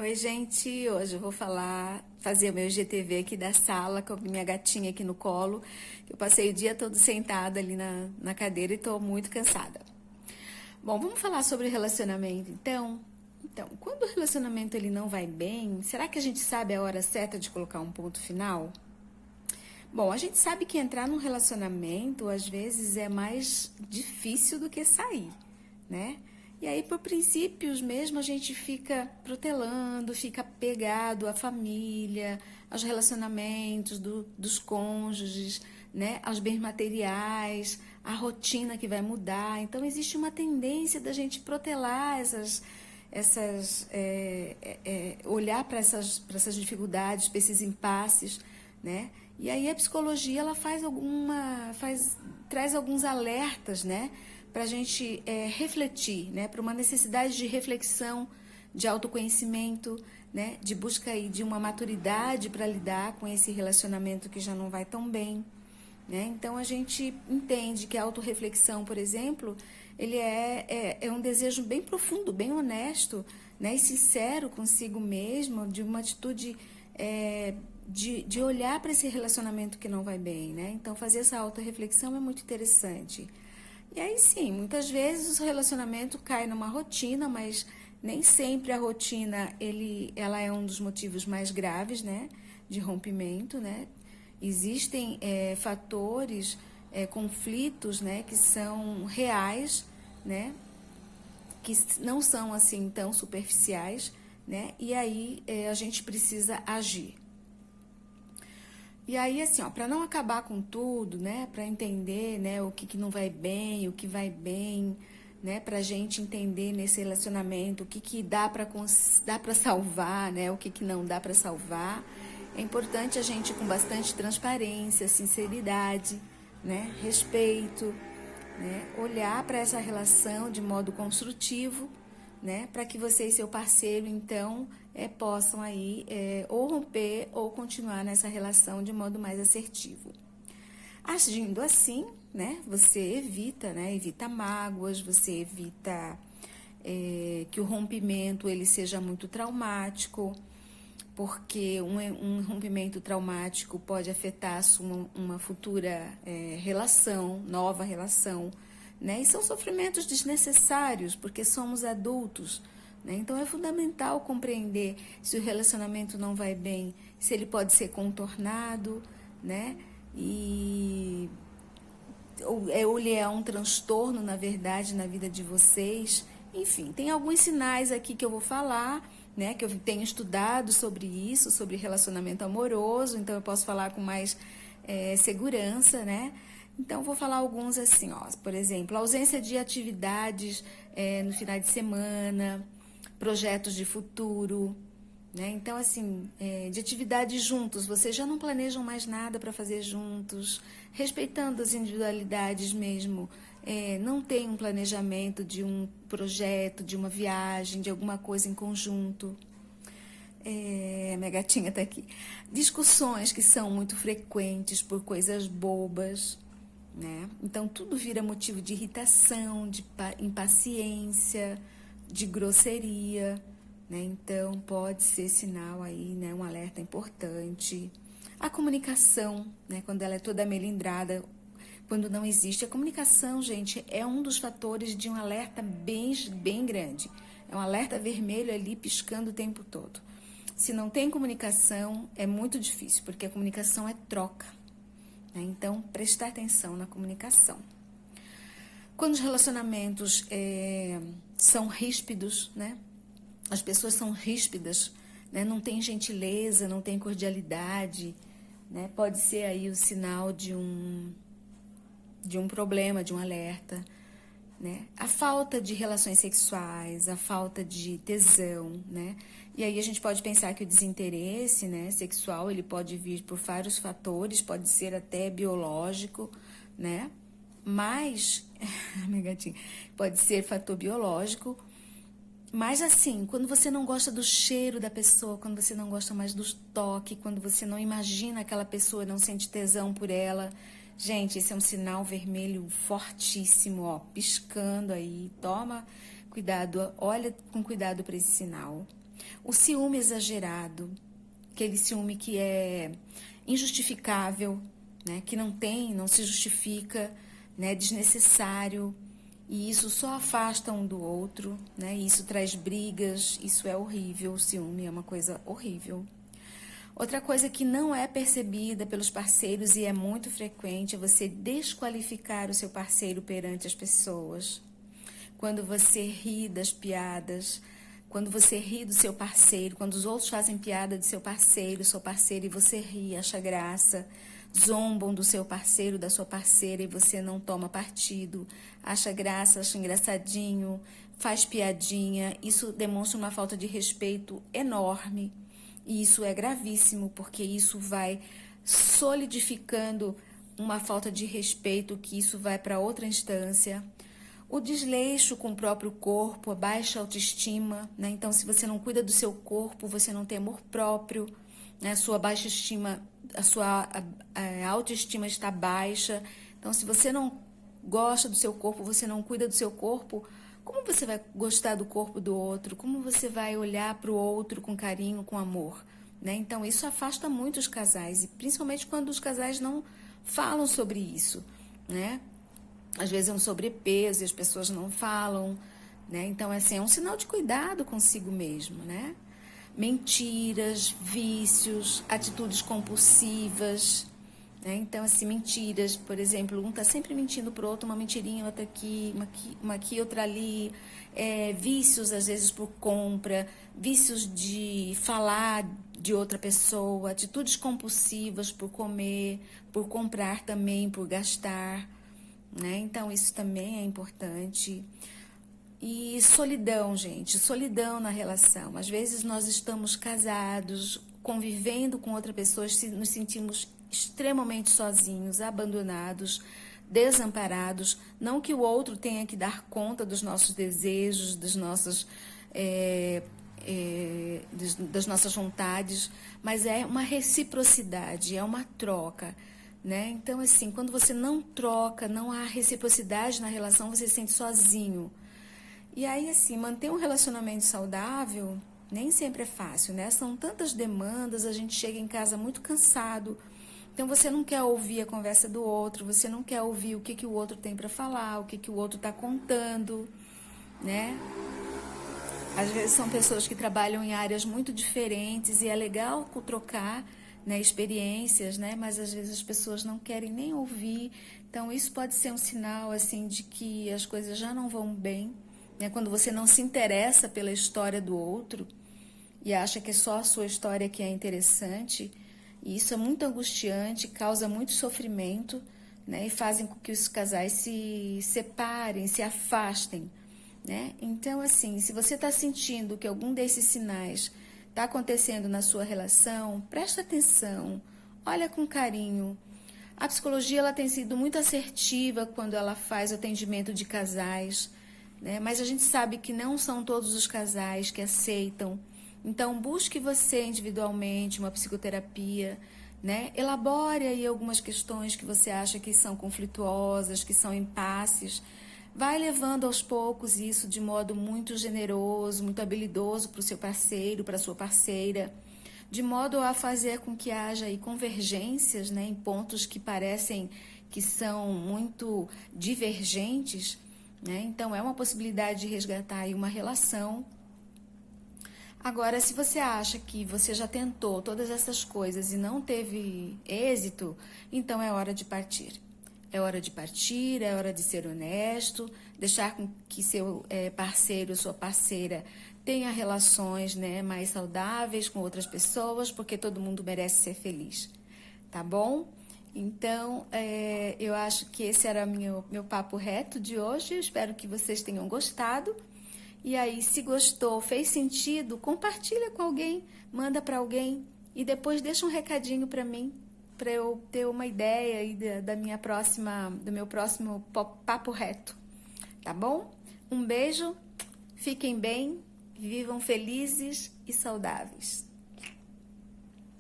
Oi, gente. Hoje eu vou fazer o meu IGTV aqui da sala com a minha gatinha aqui no colo. Eu passei o dia todo sentada ali na cadeira e tô muito cansada. Bom, vamos falar sobre relacionamento, então. Então, quando o relacionamento ele não vai bem, será que a gente sabe a hora certa de colocar um ponto final? Bom, a gente sabe que entrar num relacionamento às vezes é mais difícil do que sair, né? E aí, por princípios mesmo, a gente fica protelando, fica apegado à família, aos relacionamentos dos cônjuges, né? Aos bens materiais, à rotina que vai mudar. Então, existe uma tendência da gente protelar olhar para essas dificuldades, para esses impasses, né? E aí a psicologia ela traz alguns alertas, né, para a gente refletir, né, para uma necessidade de reflexão, de autoconhecimento, né, de busca aí de uma maturidade para lidar com esse relacionamento que já não vai tão bem, né? Então a gente entende que a autorreflexão, por exemplo, ele é um desejo bem profundo, bem honesto, né, e sincero consigo mesmo, de uma atitude de olhar para esse relacionamento que não vai bem, né? Então fazer essa autorreflexão é muito interessante. E aí sim, muitas vezes o relacionamento cai numa rotina, mas nem sempre a rotina ela é um dos motivos mais graves, né, de rompimento, né? Existem fatores, conflitos, né, que são reais, né, que não são assim tão superficiais, né? E aí a gente precisa agir. E aí, assim, ó, para não acabar com tudo, né, para entender, né, o que não vai bem, o que vai bem, né, para a gente entender nesse relacionamento o que dá para salvar, né, o que não dá para salvar, é importante a gente com bastante transparência, sinceridade, né, respeito, né, olhar para essa relação de modo construtivo, né, para que você e seu parceiro, então, possam aí ou romper ou continuar nessa relação de modo mais assertivo. Agindo assim, né, você evita mágoas, você evita que o rompimento ele seja muito traumático, porque um rompimento traumático pode afetar uma futura nova relação, né? E são sofrimentos desnecessários, porque somos adultos, né? Então é fundamental compreender se o relacionamento não vai bem, se ele pode ser contornado, né? Ou ele é um transtorno, na verdade, na vida de vocês. Enfim, tem alguns sinais aqui que eu vou falar, né, que eu tenho estudado sobre isso, sobre relacionamento amoroso, então eu posso falar com mais segurança, né? Então, vou falar alguns assim, ó, por exemplo, ausência de atividades no final de semana, projetos de futuro, né? Então, assim, de atividades juntos, vocês já não planejam mais nada para fazer juntos, respeitando as individualidades mesmo. Não tem um planejamento de um projeto, de uma viagem, de alguma coisa em conjunto. Minha gatinha está aqui. Discussões que são muito frequentes por coisas bobas, né? Então, tudo vira motivo de irritação, de impaciência, de grosseria, né? Então, pode ser sinal aí, né? Um alerta importante. A comunicação, né? Quando ela é toda melindrada, quando não existe. A comunicação, gente, é um dos fatores de um alerta bem grande. É um alerta vermelho ali piscando o tempo todo. Se não tem comunicação, é muito difícil, porque a comunicação é troca, né? Então, prestar atenção na comunicação. Quando os relacionamentos são ríspidos, né? As pessoas são ríspidas, né? Não tem gentileza, não tem cordialidade, né? Pode ser aí o sinal de um problema, de um alerta, né? A falta de relações sexuais, a falta de tesão, né? E aí a gente pode pensar que o desinteresse, né, sexual, ele pode vir por vários fatores, pode ser até biológico, né? Mas, minha gatinha, pode ser fator biológico, mas assim, quando você não gosta do cheiro da pessoa, quando você não gosta mais do toque, quando você não imagina aquela pessoa, não sente tesão por ela, gente, esse é um sinal vermelho fortíssimo, ó, piscando aí. Toma cuidado, olha com cuidado para esse sinal. O ciúme exagerado, aquele ciúme que é injustificável, né? Que não se justifica, né? Desnecessário, e isso só afasta um do outro, né? E isso traz brigas, isso é horrível, o ciúme é uma coisa horrível. Outra coisa que não é percebida pelos parceiros e é muito frequente é você desqualificar o seu parceiro perante as pessoas. Quando você ri das piadas, quando você ri do seu parceiro, quando os outros fazem piada de seu parceiro, sua parceira, e você ri, acha graça, zombam do seu parceiro, da sua parceira, e você não toma partido, acha graça, acha engraçadinho, faz piadinha, isso demonstra uma falta de respeito enorme. E isso é gravíssimo, porque isso vai solidificando uma falta de respeito, que isso vai para outra instância. O desleixo com o próprio corpo, a baixa autoestima, né? Então, se você não cuida do seu corpo, você não tem amor próprio, né? A sua baixa estima, a sua autoestima está baixa. Então, se você não gosta do seu corpo, você não cuida do seu corpo, como você vai gostar do corpo do outro? Como você vai olhar para o outro com carinho, com amor? Né? Então, isso afasta muito os casais, e principalmente quando os casais não falam sobre isso, né? Às vezes é um sobrepeso e as pessoas não falam, né? Então, assim, é um sinal de cuidado consigo mesmo, né? Mentiras, vícios, atitudes compulsivas, né? Então, assim, mentiras, por exemplo, um está sempre mentindo para o outro, uma mentirinha, outra aqui, uma aqui, outra ali. Vícios, às vezes, por compra, vícios de falar de outra pessoa, atitudes compulsivas por comer, por comprar também, por gastar, né? Então, isso também é importante. E solidão, gente, solidão na relação. Às vezes nós estamos casados, convivendo com outra pessoa, nos sentimos extremamente sozinhos, abandonados, desamparados. Não que o outro tenha que dar conta dos nossos desejos, das nossas vontades, mas é uma reciprocidade, é uma troca, né? Então, assim, quando você não troca, não há reciprocidade na relação, você se sente sozinho. E aí, assim, manter um relacionamento saudável nem sempre é fácil, né? São tantas demandas, a gente chega em casa muito cansado. Então, você não quer ouvir a conversa do outro, você não quer ouvir o que o outro tem para falar, o que o outro está contando, né? Às vezes são pessoas que trabalham em áreas muito diferentes e é legal trocar, né, experiências, né? Mas às vezes as pessoas não querem nem ouvir. Então, isso pode ser um sinal, assim, de que as coisas já não vão bem. Quando você não se interessa pela história do outro e acha que é só a sua história que é interessante, e isso é muito angustiante, causa muito sofrimento, né? E fazem com que os casais se separem, se afastem, né? Então, assim, se você está sentindo que algum desses sinais está acontecendo na sua relação, presta atenção, olha com carinho. A psicologia ela tem sido muito assertiva quando ela faz atendimento de casais, né? Mas a gente sabe que não são todos os casais que aceitam. Então, busque você individualmente uma psicoterapia, né? Elabore aí algumas questões que você acha que são conflituosas, que são impasses. Vai levando aos poucos isso de modo muito generoso, muito habilidoso para o seu parceiro, para a sua parceira, de modo a fazer com que haja aí convergências, né, em pontos que parecem que são muito divergentes, né? Então, é uma possibilidade de resgatar aí uma relação. Agora, se você acha que você já tentou todas essas coisas e não teve êxito, então é hora de partir. É hora de partir, é hora de ser honesto, deixar com que seu parceiro, sua parceira tenha relações, né, mais saudáveis com outras pessoas, porque todo mundo merece ser feliz, tá bom? Então, eu acho que esse era meu papo reto de hoje. Eu espero que vocês tenham gostado. E aí, se gostou, fez sentido, compartilha com alguém, manda para alguém e depois deixa um recadinho para mim, para eu ter uma ideia aí do meu próximo papo reto, tá bom? Um beijo, fiquem bem, vivam felizes e saudáveis.